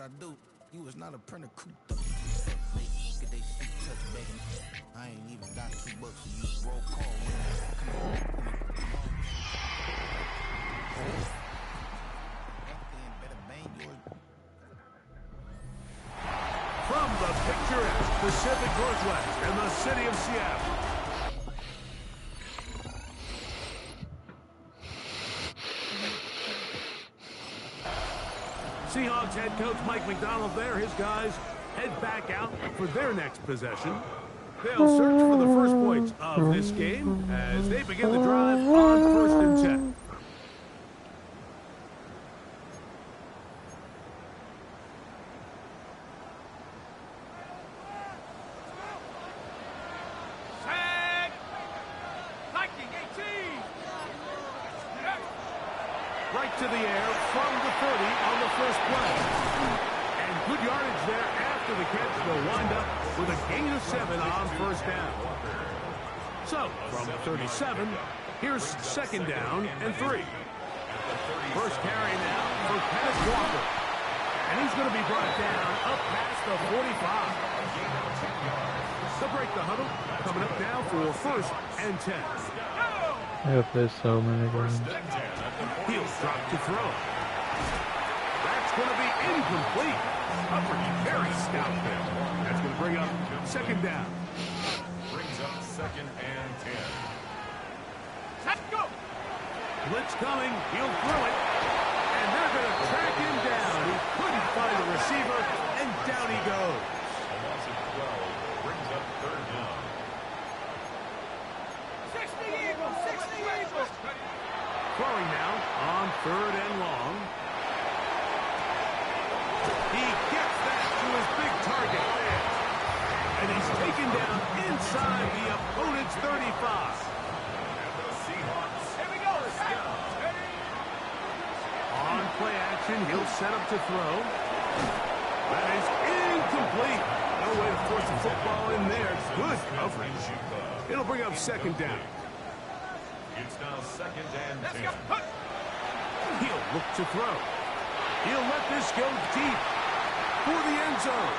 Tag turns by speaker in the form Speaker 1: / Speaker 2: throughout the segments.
Speaker 1: I do. You was not a printer cooped up. Get they shit touch back in. I ain't even got $2 to use roll call.
Speaker 2: From the picturesque Pacific Northwest and the city of Seattle. Seahawks head coach Mike McDonald there. His guys head back out for their next possession. They'll search for the first points of this game as they begin the drive on 1st and 10. Right to the air from the 30 on the first play. And good yardage there after the catch. They'll wind up with a gain of 7 on 1st down. So, from 37, here's 2nd down and 3. First carry now for Kenneth Walker. And he's going to be brought down up past the 45. They'll break the huddle. Coming up now for 1st and 10.
Speaker 3: I have played so many games.
Speaker 2: He'll drop to throw. That's going to be incomplete. Humphrey very stout there. That's going to bring up 2nd down.
Speaker 4: Brings up 2nd and 10.
Speaker 2: Let's go. Blitz coming. He'll throw it. And they're going to track him down. He couldn't find a receiver, and down he goes.
Speaker 4: A loss of 12 brings up 3rd down.
Speaker 2: 60 Eagles, 60 Eagles. Throwing now on 3rd and long. He gets that to his big target. And he's taken down inside the opponent's 35.
Speaker 4: And the Seahawks.
Speaker 2: Here we go. On play action, he'll set up to throw. That is incomplete. No way to force the football in there. Good coverage. It'll bring up 2nd down.
Speaker 4: It's now 2nd and 10.
Speaker 2: He'll look to throw. He'll let this go deep for the end zone.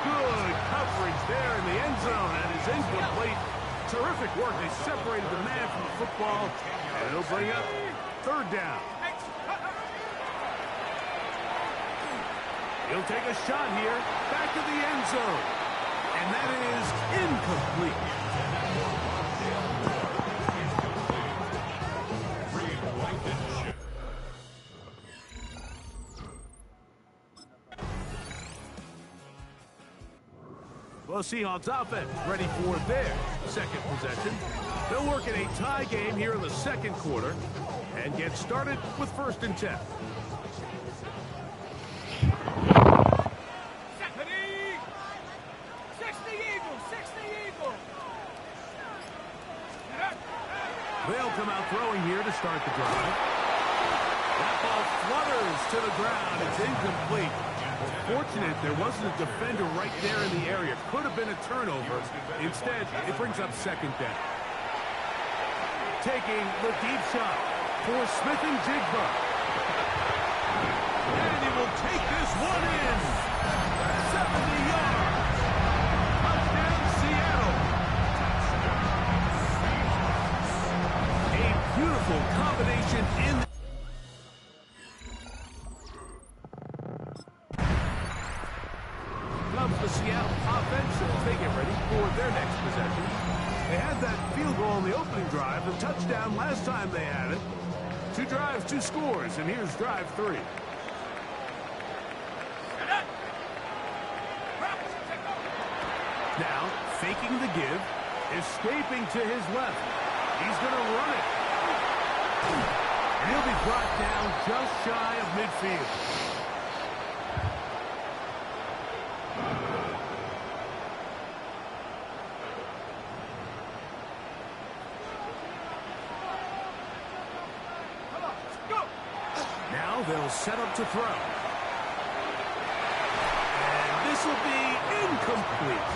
Speaker 2: Good coverage there in the end zone. That is incomplete. Terrific work. They separated the man from the football. And it'll bring up 3rd down. He'll take a shot here. Back to the end zone. And that is incomplete. Well, Seahawks offense ready for their 2nd possession. They'll work in a tie game here in the 2nd quarter and get started with 1st and 10. They'll come out throwing here to start the drive. That ball flutters to the ground. It's incomplete. Fortunate there wasn't a defender right there in the area. Could have been a turnover. Instead, it brings up 2nd down. Taking the deep shot for Smith and Jigba. And he will take this one in. 70 yards. Touchdown, Seattle. A beautiful combination in the Seattle offense as they get ready for their next possession. They had that field goal on the opening drive, the touchdown last time they had it. 2 drives, 2 scores, and here's drive 3. Now, faking the give, escaping to his left. He's going to run it. And he'll be brought down just shy of midfield. They'll set up to throw. And this will be incomplete.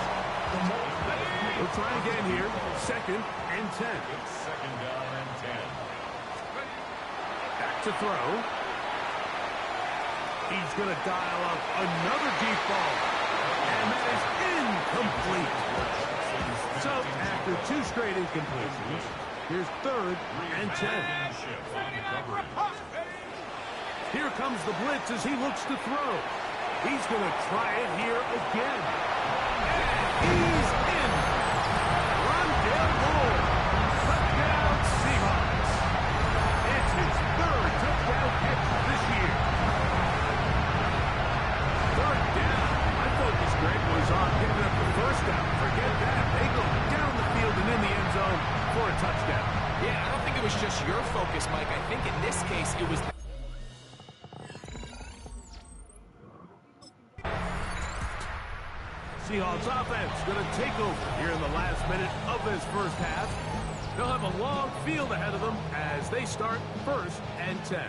Speaker 2: We'll try again here. 2nd and 10.
Speaker 4: 2nd down and 10.
Speaker 2: Back to throw. He's going to dial up another deep ball. And that is incomplete. So, after 2 straight incompletions, here's 3rd and 10. Here comes the blitz as he looks to throw. He's going to try it here again. And he's in. Rondell Moore. Touchdown Seahawks. It's his 3rd touchdown catch this year. 3rd down. My focus, Greg, was on giving up the 1st down. Forget that. They go down the field and in the end zone for a touchdown.
Speaker 5: Yeah, I don't think it was just your focus, Mike. I think in this case it was...
Speaker 2: Seahawks offense going to take over here in the last minute of this first half. They'll have a long field ahead of them as they start 1st and 10.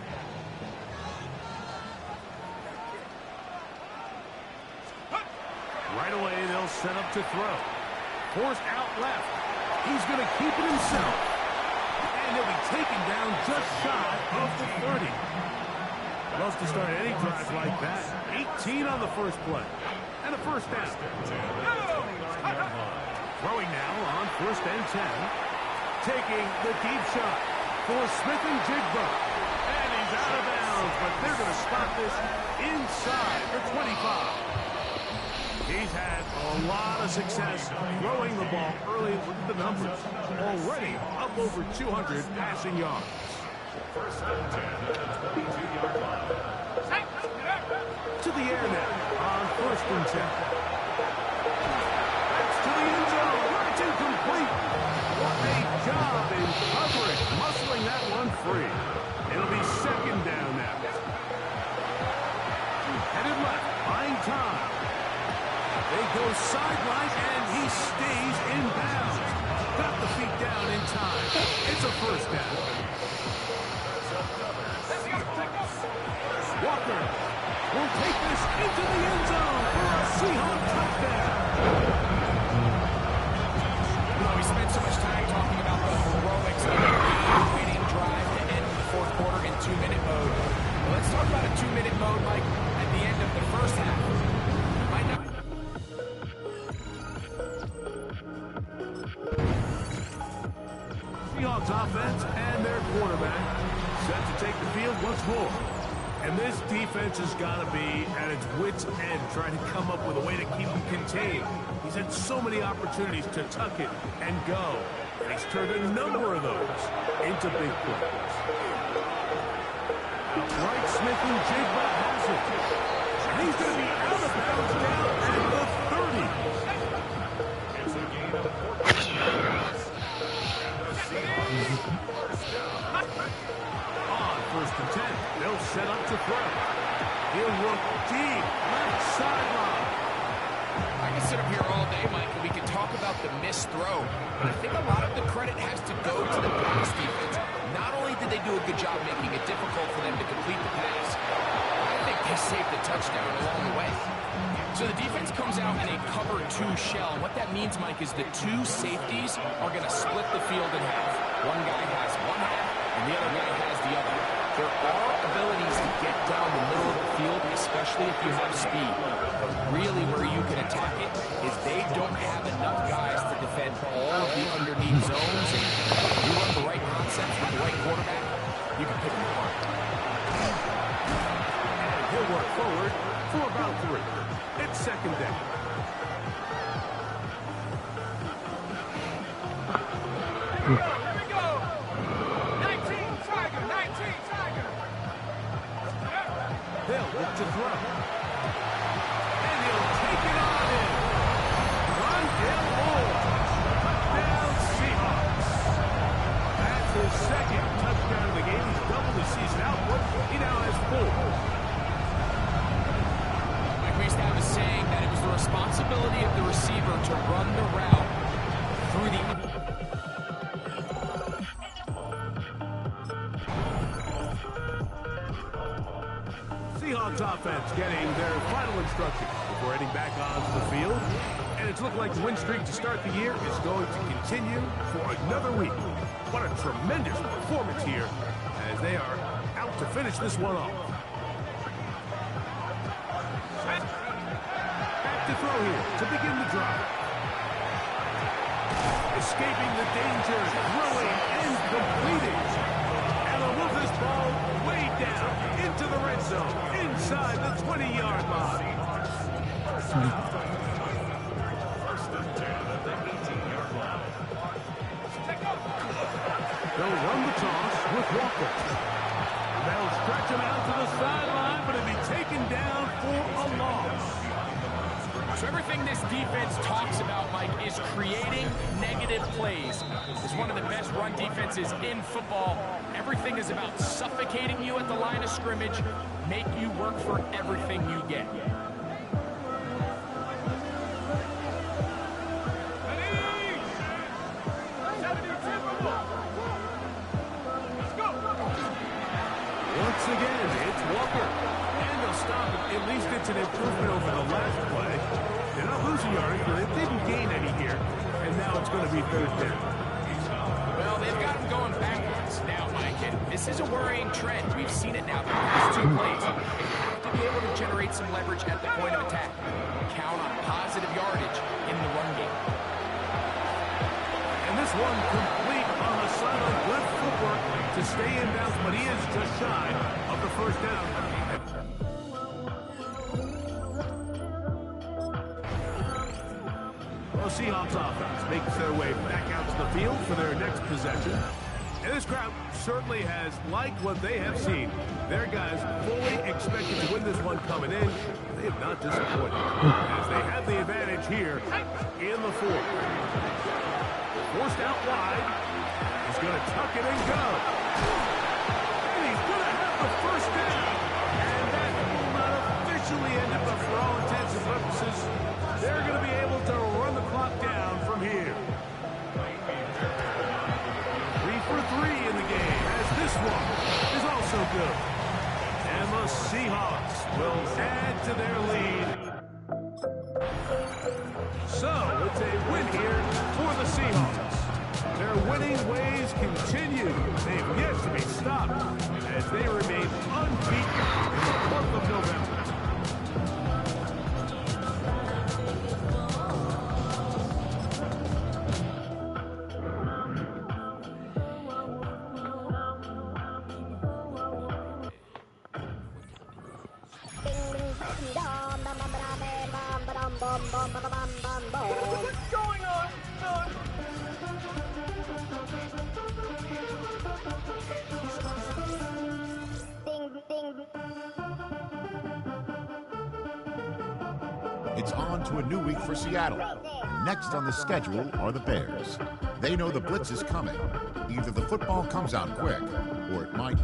Speaker 2: Right away, they'll set up to throw. Forced out left. He's going to keep it himself. And he'll be taken down just shy of the 30. Loves to start any drive like that. 18 on the first play. And a 1st down. Throwing now on 1st and 10. Taking the deep shot for Smith and Jigba. And he's out of bounds, but they're going to stop this inside the 25. He's had a lot of success throwing the ball early. Look at the numbers. Already up over 200 passing yards.
Speaker 4: 1st and 10. 2-yard line.
Speaker 2: To the air now on 1st and 10. That's to the end zone. It's incomplete. What a job in coverage, muscling that one free. It'll be 2nd down now. Headed left, buying time. They go sideline, and he stays in bounds. Got the feet down in time. It's a 1st down. Walker will take this into the end zone for a Seahawk touchdown.
Speaker 5: You know, we spent so much time talking about the heroics of a game-winning drive to end the 4th quarter in 2-minute mode. Well, let's talk about a 2-minute mode, Mike, at the end of the first half. Might not...
Speaker 2: Seahawks offense and their quarterback set to take the field once more. And this defense has got to be at its wits' end, trying to come up with a way to keep him contained. He's had so many opportunities to tuck it and go. And he's turned a number of those into big plays. Outright Smith and Jigba has it. And he's going to be out of bounds down at the 30.
Speaker 4: It's a gain of 14 yards.
Speaker 2: On 1st and 10, they'll set up to throw. He'll look deep, left sideline.
Speaker 5: I can sit up here all day, Mike, and we can talk about the missed throw. But I think a lot of the credit has to go to the pass defense. Not only did they do a good job making it difficult for them to complete the pass, I think they saved the touchdown along the way. So the defense comes out in a cover 2 shell. And what that means, Mike, is the 2 safeties are going to split the field in half. One guy has one half, and the other guy has the other. There are abilities to get down the middle of the field, especially if you have speed. But really where you can attack it is they don't have enough guys to defend all of the underneath zones. And if you run the right concepts with the right quarterback, you can pick them apart.
Speaker 2: And he'll work forward for about 3. It's 2nd down. They'll look to throw. And he'll take it on in. Rondell Moore. Touchdown Seahawks. That's his 2nd touchdown of the game. He's doubled his season output. He now has 4.
Speaker 5: Mike Reestav is saying that it was the responsibility of the receiver to run the route through the...
Speaker 2: Seahawks offense getting their final instructions before heading back onto the field. And it's looked like the win streak to start the year is going to continue for another week. What a tremendous performance here as they are out to finish this one off. Back to throw here to begin the drive. Escaping the danger, throwing and completing. And they'll move this ball way down into the red zone, inside the 20-yard line. They'll run the toss with Walker. They'll stretch him out to the sideline, but he'll be taken down for a loss.
Speaker 5: So everything this defense talks about, Mike, is creating negative plays. It's one of the best run defenses in football. Everything is about suffocating you at the line of scrimmage, make you work for everything you get.
Speaker 2: Once again, it's Walker. And they'll stop it. At least it's an improvement over the last play. They're not losing yards, but they didn't gain any here. And now it's going to be third down.
Speaker 5: Well, they've got him going backwards now, Mike, and this is a worrying trend. We've seen it now the past 2 plays. They have to be able to generate some leverage at the point of attack. Count on positive yardage in the run game.
Speaker 2: And this one complete on the sideline with footwork to stay in bounds, but he is just shy of the first down. Well, Seahawks offense makes their way back out to the field for their next possession. And this crowd certainly has liked what they have seen. Their guys fully expected to win this one coming in. They have not disappointed as they have the advantage here in the fourth. Forced out wide. He's going to tuck it and go. And he's going to have the first down. And that will not officially end it, but for all intents and purposes, they're going to be able to run the clock down from here. 3 for 3 in the game, as this one is also good. And the Seahawks will add to their lead. So, it's a win here for the Seahawks. Their winning ways continue. They've yet to be stopped as they remain unbeaten in the month of November.
Speaker 6: What's going on?
Speaker 7: It's on to a new week for Seattle. Next on the schedule are the Bears. They know the blitz is coming. Either the football comes out quick, or it might.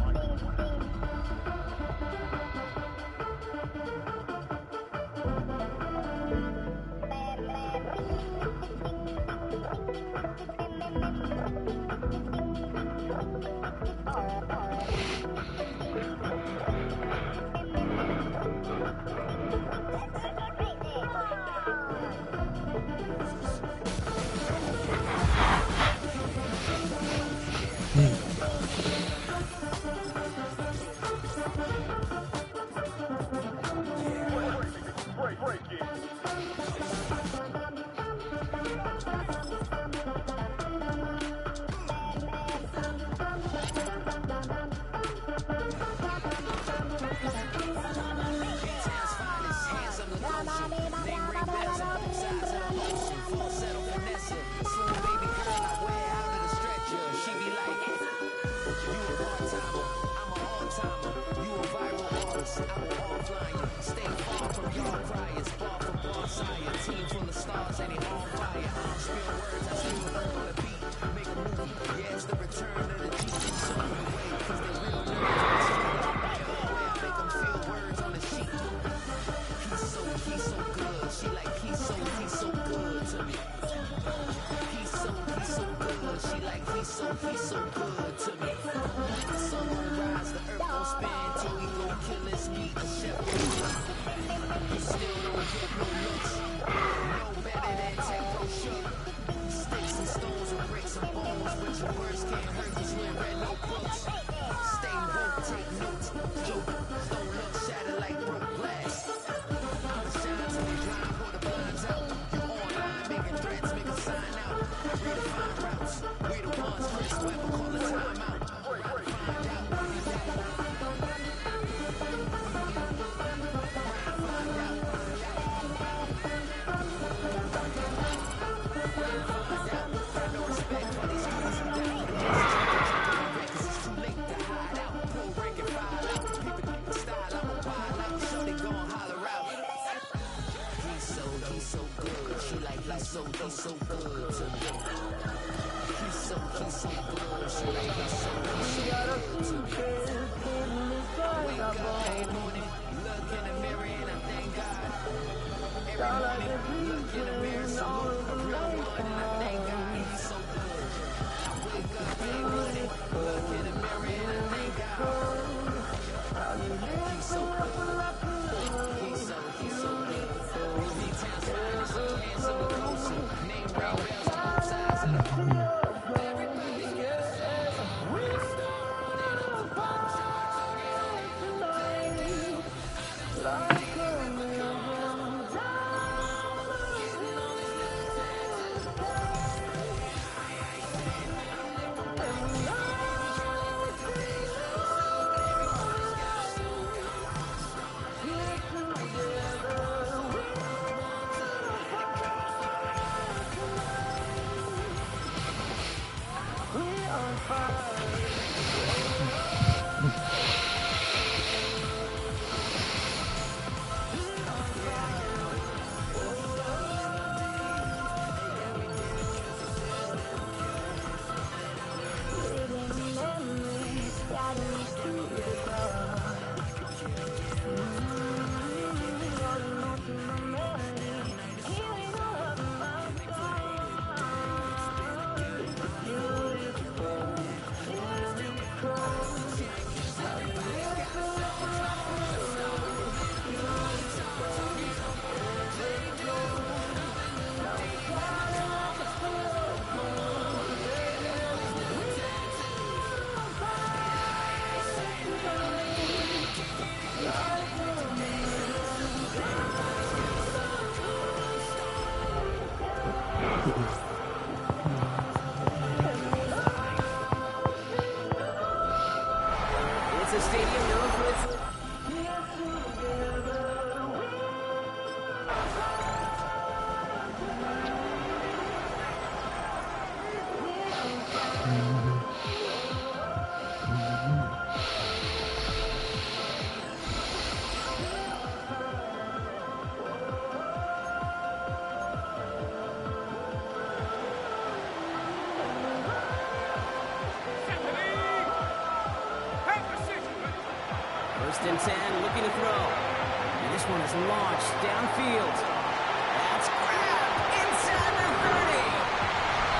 Speaker 8: First and 10, looking to throw. And this one is launched downfield. That's grabbed inside the 30.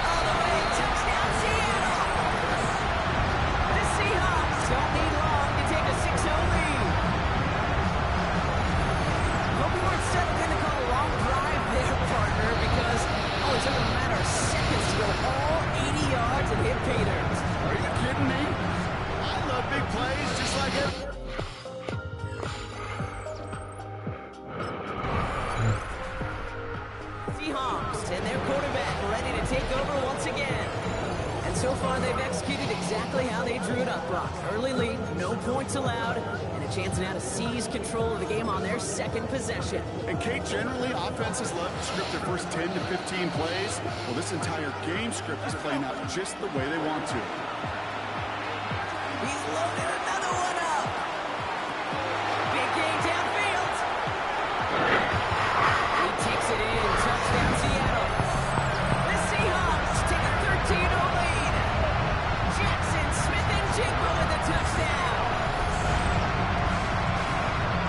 Speaker 8: All the way, touchdown Seattle. The Seahawks don't need long to take a 6-0 lead. Hope you weren't settled in to call a long drive there, partner, because it took a matter of seconds to go all 80 yards and hit pay dirt.
Speaker 2: Are you kidding me? I love big plays just like it.
Speaker 8: And their quarterback ready to take over once again. And so far, they've executed exactly how they drew it up, Brock. Early lead, no points allowed, and a chance now to seize control of the game on their second possession.
Speaker 2: And Kate, generally, offenses love to script their first 10 to 15 plays. Well, this entire game script is playing out just the way they want to.
Speaker 8: He's loaded another one up. Big game downfield. He takes it in. Touchdown, Seattle. The Seahawks take a 13-0 lead. Jackson, Smith, and Jigba with the touchdown.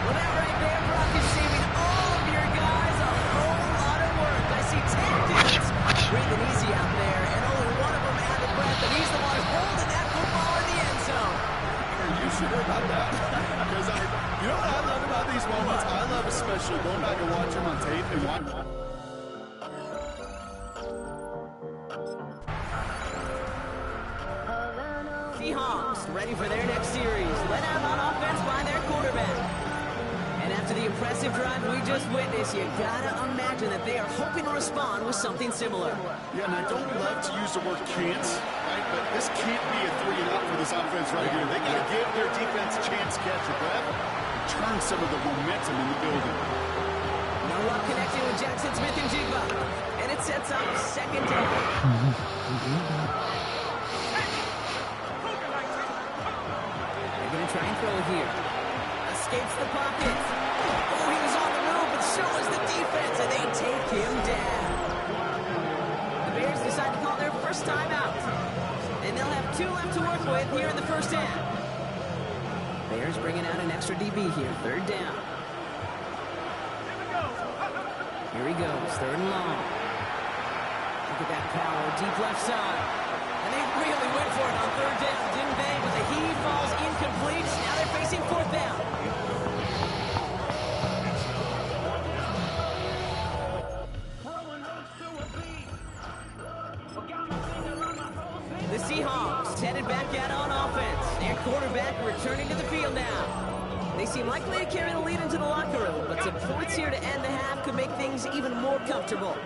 Speaker 8: Well, that right there, Brock, is saving all of your guys a whole lot of work. I see 10 dudes breathing easy out there, and only one of them out of breath, and he's the one holding that football in the end zone.
Speaker 2: Are you sure about that? Because you know what I love about these moments? I love especially going back and watching them on tape and watching.
Speaker 8: Seahawks ready for their next series. Led out on offense by their quarterback. And after the impressive drive we just witnessed, you gotta imagine that they are hoping to respond with something similar.
Speaker 9: Yeah, and I don't love to use the word can't, right? But this can't be a 3-and-out for this offense right here. They got to give their defense a chance to catch a breath, turn some of the momentum in the building.
Speaker 8: No luck connecting with Jackson Smith and Jigba, and it sets up second down. They're going to try and throw it here. Escapes the pocket. Oh, he was on the move, but so is the defense, and they take him down. The Bears decide to call their first timeout, and they'll have 2 left to work with here in the first half. Bears bringing out an extra DB here, third down. Here he goes, third and long. Look at that power, deep left side. And they really went for it on third down, didn't they? But the heave falls incomplete. Now they're facing fourth down. The Seahawks headed back out on offense. Their quarterback returning to the field now. They seem likely to carry the lead into the locker room, but some points here to end the half could make things even more comfortable.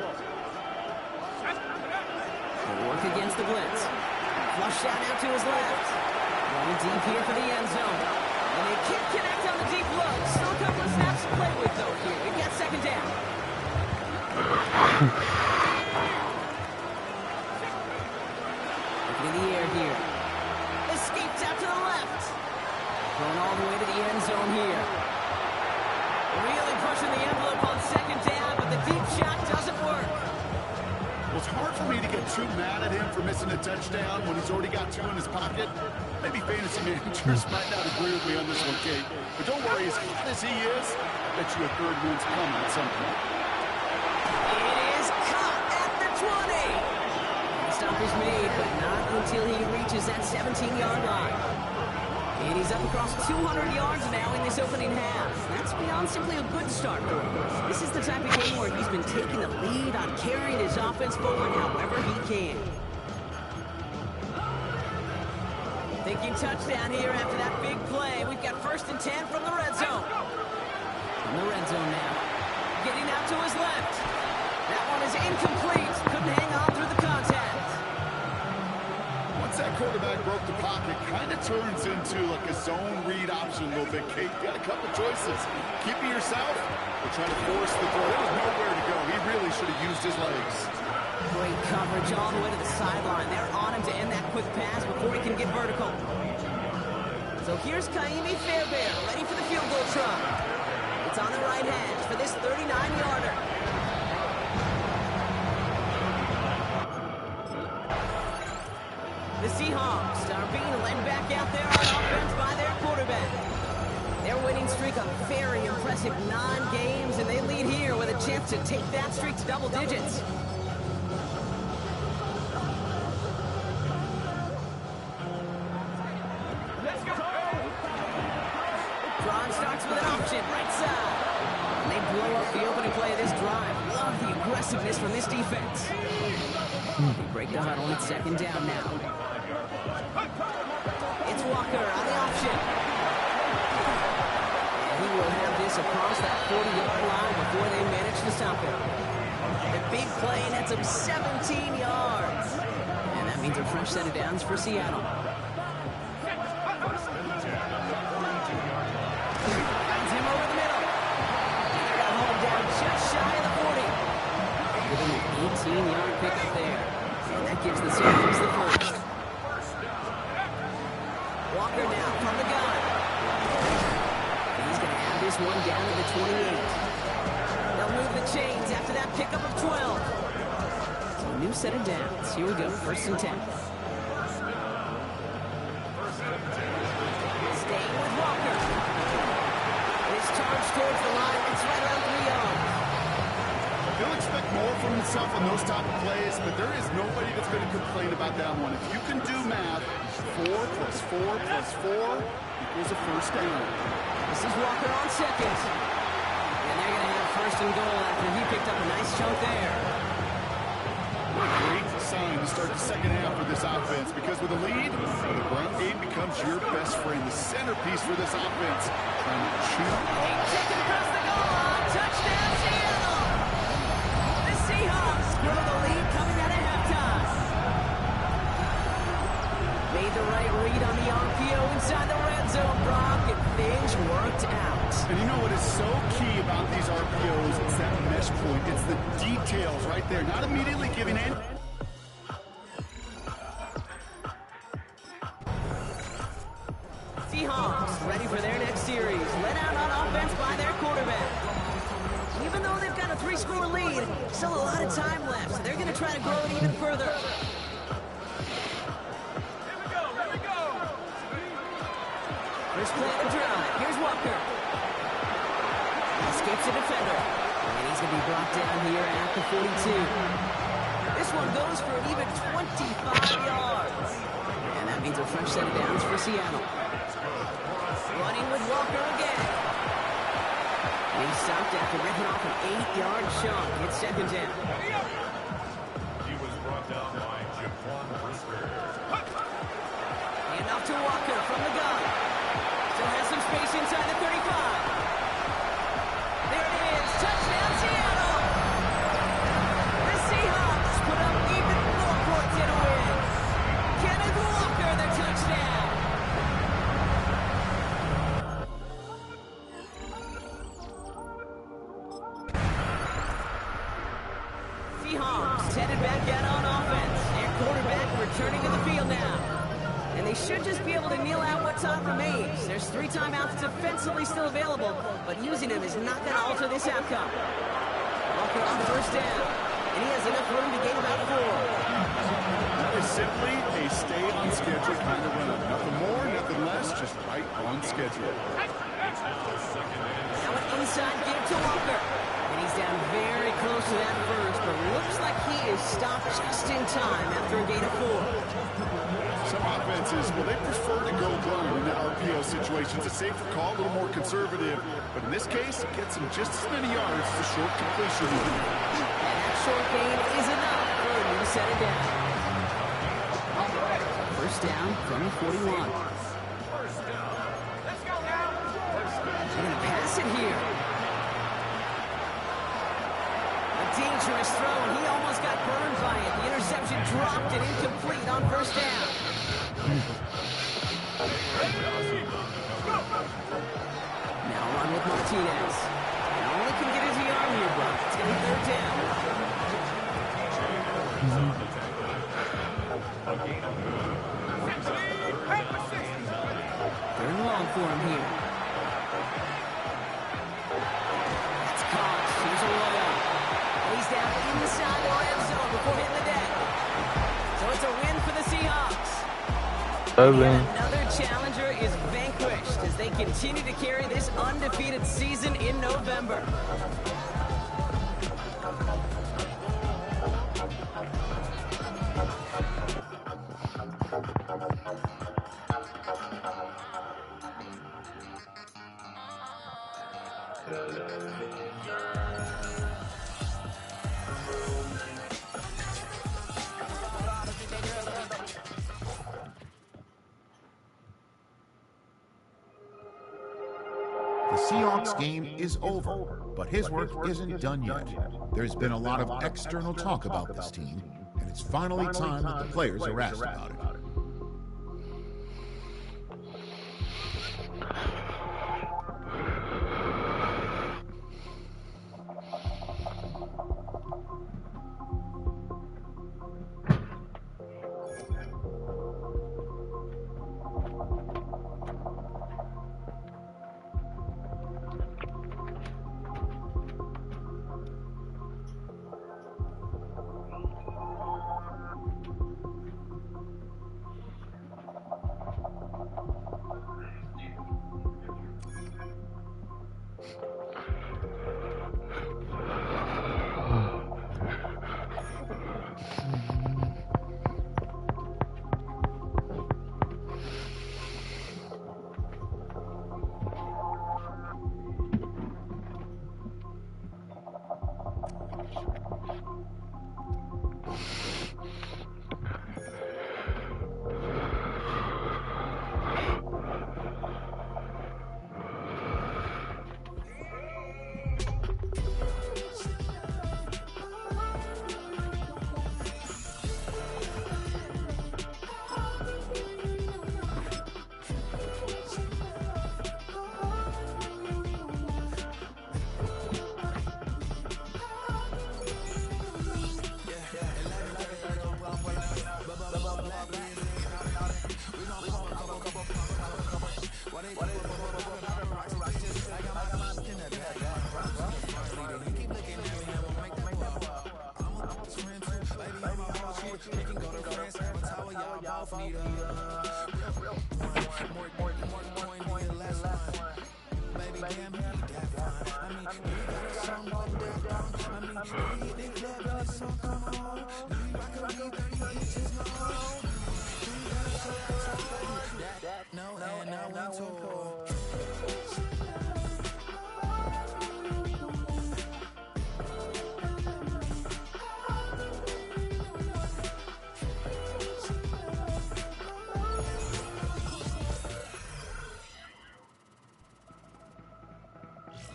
Speaker 8: They work against the blitz. Flush out now to his left. Running deep here for the end zone. And they can't connect on the deep low. Still a couple of snaps to play with, though, here. We've got second down. Looking in the air here. Escapes out to the left. Going all the way to the end zone here. Really pushing the envelope on second down, but the deep shot doesn't work.
Speaker 9: Well, it's hard for me to get too mad at him for missing a touchdown when he's already got 2 in his pocket. Maybe fantasy managers might not agree with me on this one, Kate. But don't worry, as hot as he is, I bet you a third one's coming at some point.
Speaker 8: It is caught at the 20. The stop is made, but not until he reaches that 17-yard line. And he's up across 200 yards now in this opening half. That's beyond simply a good start for him. This is the type of game where he's been taking the lead on carrying his offense forward however he can. Thinking touchdown here after that big play. We've got 1st and 10 from the red zone. In the red zone now. Getting out to his left. That one is incomplete. Couldn't hang on through the contact.
Speaker 9: Once that quarterback broke the pocket, kind of turns into like a zone read option a little bit, Kate. You got a couple choices. Keep it yourself or try to force the throw. There was nowhere to go. He really should have used his legs.
Speaker 8: Great coverage all the way to the sideline. They're on him to end that quick pass before he can get vertical. So here's Kaimi Fairbairn, ready for the field goal try. It's on the right hand for this 39-yarder. The Seahawks are being led back out there on offense by their quarterback. Their winning streak a very impressive 9 games, and they lead here with a chance to take that streak to double digits. Drive starts with an option, right side. And they blow up the opening play of this drive. Love the aggressiveness from this defense. They break the huddle. It's second down now. It's Walker on the option. And he will have this across that 40-yard line before they manage to stop him. The big play nets him 17 yards. And that means a fresh set of downs for Seattle. Finds him over the middle. They got home down just shy of the 40. Giving an 18-yard pickup there. And that gives the Seahawks the first. Walker now from the gun. He's going to have this one down to the 28. They'll move the chains after that pickup of 12. So a new set of downs. Here we go, 1st and 10. Staying with Walker. His charge towards the line. It's right around 3 yards.
Speaker 9: He'll expect more from himself on those type of plays, but there is nobody that's going to complain about that one. If you can do math, 4 plus 4 plus 4 equals a first down.
Speaker 8: This is Walker on second. And they're going to have 1st and goal after he picked up a nice chunk there.
Speaker 9: What a great sign to start the second half for this offense, because with a lead, the run game becomes your best friend, the centerpiece for this offense. Trying to chew.
Speaker 8: Taken across the goal line. Touchdown, Seattle. The Seahawks grow the lead coming out of halftime. Made the right read on the RPO inside the red zone, Brock, and things worked out.
Speaker 9: And you know what is so key about these RPOs? It's that mesh point. It's the details right there. Not immediately giving in.
Speaker 8: Seahawks ready for their next series. Led out on offense by their quarterback. Even though they've got a 3-score lead, still a lot of time left, so they're going to try to grow it even further. First play of the drive. Here's Walker. Escapes the defender. And he's going to be brought down here at the 42. This one goes for an even 25 yards. And that means a fresh set of downs for Seattle. Running with Walker again. And he's stopped after ripping off an 8-yard chunk. It's second down.
Speaker 4: He was brought down by Jaquan Brisker.
Speaker 8: And off to Walker from the gun. Still has some space inside the 35. There it is. Touchdown, Seattle. The Seahawks put up even more points in a win. Kenneth Walker, the touchdown. Seahawks headed back out on offense. Their quarterback returning to the field now. And they should just be able to kneel out what time remains. There's 3 timeouts defensively still available, but using them is not going to alter this outcome. Walker on first down, and he has enough room to gain about 4.
Speaker 9: That is simply a stay on schedule kind of run. Nothing more, nothing less, just right on schedule.
Speaker 8: Now an inside give to Walker. And he's down very close to that first, but looks like he is stopped just in time after a gain of 4.
Speaker 9: Some offenses, well, they prefer to go blind in that RPO situation. It's a safer call, a little more conservative. But in this case, it gets him just as many yards as a short completion.
Speaker 8: And that short gain is enough for a new set of down. First down from the 41. They're going to pass it here. A dangerous throw, and he almost got burned by it. The interception dropped and incomplete on first down. Now run with Martinez. And all he can get is the arm here, Brock. It's going to be third down. Third and long for him here. That's caught. Here's a rollout. He's down inside the red zone before hitting the deck. So it's a win for the Seahawks. And another challenger is vanquished as they continue to carry this undefeated season in November.
Speaker 7: The Seahawks game is over, but his work isn't done yet. There's been a lot of external talk about this team, and it's finally time that the players are asked about it.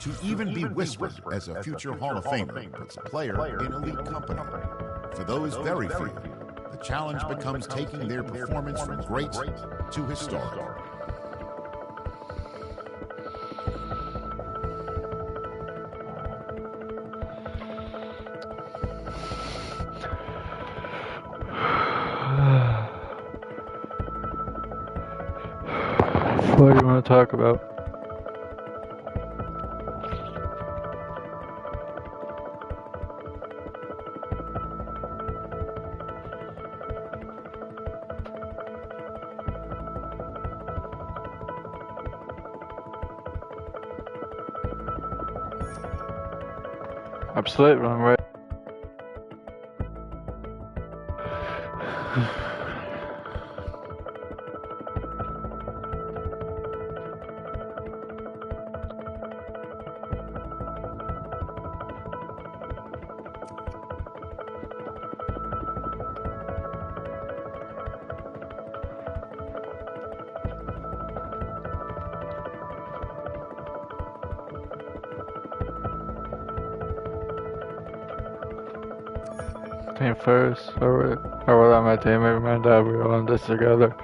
Speaker 7: To even be whispered as a future Hall of Famer puts a player in elite company. For those very few, the challenge becomes taking their performance from great to historic.
Speaker 3: What do you want to talk about? I'm sleeping, I'm right. Team first, or will my teammate and dad, we're all in this together.